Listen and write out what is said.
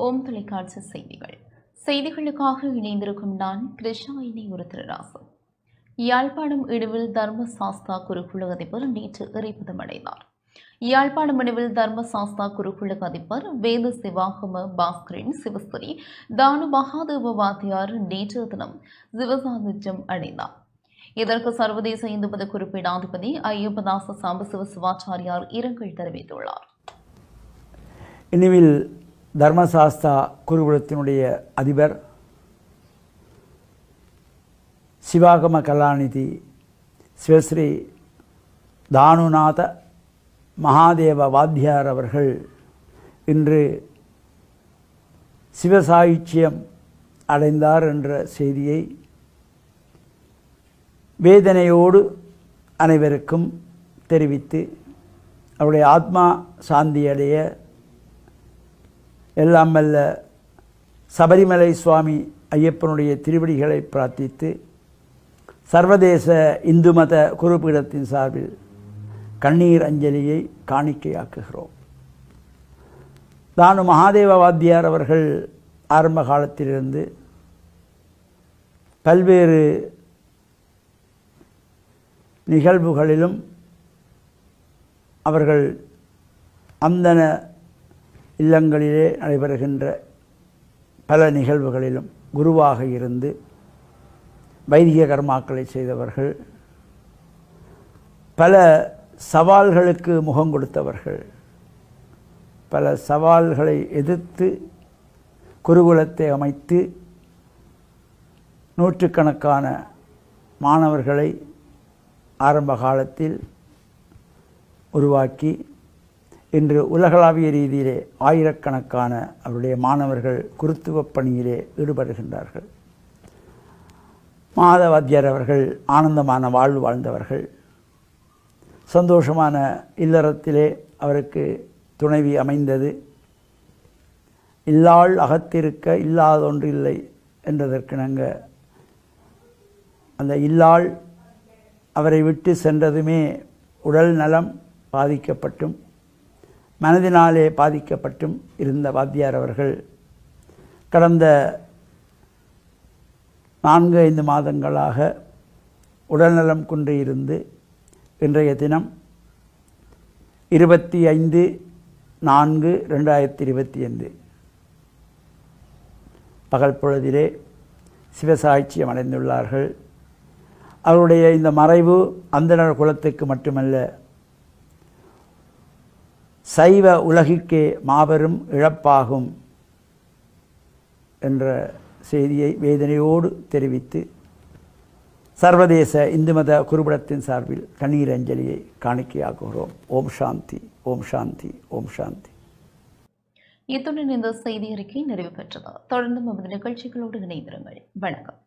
ஓம் தொலைக்காட்சி செய்திகளுக்காக இணைந்திருக்கும் நான் கிருஷ்ணாயினி உருத்திரராசன். யாழ்ப்பாணம் இடுவில் தர்மசாஸ்தா குருகுல அதிபர் நேற்று இறைப்பதமடைந்தார். யாழ்ப்பாணம் இடுவில் தர்மசாஸ்தா குருகுல அதிபர் வேத சிவாகம பாஸ்கரின் சிவஸ்திரி தானு மகாதேவ வாத்தியார் நேற்று தினம் சிவசாதிஜம் அடைந்தார். இதற்கு சர்வதேச இந்து மத குறிப்பீடாதிபதி ஐயப்பதாச சாம்பசிவ சிவாச்சாரியார் இரங்கல் தெரிவித்துள்ளார். இனிவில் தர்மசாஸ்தா குருகுலத்தினுடைய அதிபர் சிவாகம கலாநிதி சிவஸ்ரீ தானுநாத மகாதேவ வாத்தியார் அவர்கள் இன்று சிவசாயுச்சியம் அடைந்தார் என்ற செய்தியை வேதனையோடு அனைவருக்கும் தெரிவித்து அவருடைய ஆத்மா சாந்தியடைய எல்லாம் வல்ல சபரிமலை சுவாமி ஐயப்பனுடைய திருவடிகளை பிரார்த்தித்து சர்வதேச இந்து மத குருபீடத்தின் சார்பில் கண்ணீர் அஞ்சலியை காணிக்கையாக்குகிறோம். தானு மகாதேவ வாத்தியார் அவர்கள் ஆரம்ப காலத்திலிருந்து பல்வேறு நிகழ்வுகளிலும் அவர்கள் அந்தன இல்லங்களிலே நடைபெறுகின்ற பல நிகழ்வுகளிலும் குருவாக இருந்து வைதிக கர்மாக்களை செய்தவர்கள், பல சவால்களுக்கு முகம் கொடுத்தவர்கள், பல சவால்களை எதிர்த்து குருகுலத்தை அமைத்து நூற்றுக்கணக்கான மாணவர்களை ஆரம்ப காலத்தில் உருவாக்கி இன்று உலகளாவிய ரீதியிலே ஆயிரக்கணக்கான அவருடைய மாணவர்கள் குருத்துவ பணியிலே ஈடுபடுகின்றார்கள். மாதவாத்தியார் அவர்கள் ஆனந்தமான வாழ்வு வாழ்ந்தவர்கள். சந்தோஷமான இல்லறத்திலே அவருக்கு துணைவி அமைந்தது. இல்லாள் அகத்திருக்க இல்லாதொன்று இல்லை என்றதற்கிணங்க அந்த இல்லாள் அவரை விட்டு சென்றதுமே உடல் நலம் பாதிக்கப்பட்டும் மனதினாலே பாதிக்கப்பட்டும் இருந்த வாத்தியார் அவர்கள் கடந்த 4-5 மாதங்களாக உடல்நலம் குன்றியிருந்து இன்றைய தினம் 25/4/2025 பகல் பொழுதிலே சிவசாட்சியம் அடைந்துள்ளார்கள். அவருடைய இந்த மறைவு அந்தணர் குலத்துக்கு மட்டுமல்ல, சைவ உலகிற்கே மாபெரும் இழப்பாகும் என்ற செய்தியை வேதனையோடு தெரிவித்து சர்வதேச இந்து மத குருபீடத்தின் சார்பில் கண்ணீர் அஞ்சலியை காணிக்கையாக்குகிறோம். ஓம் சாந்தி, ஓம் சாந்தி, ஓம் சாந்தி. இத்துடன் இந்த செய்தி அறிக்கை நிறைவு பெற்றது. தொடர்ந்து நமது நிகழ்ச்சிகளோடு இணைந்திருங்கள். வணக்கம்.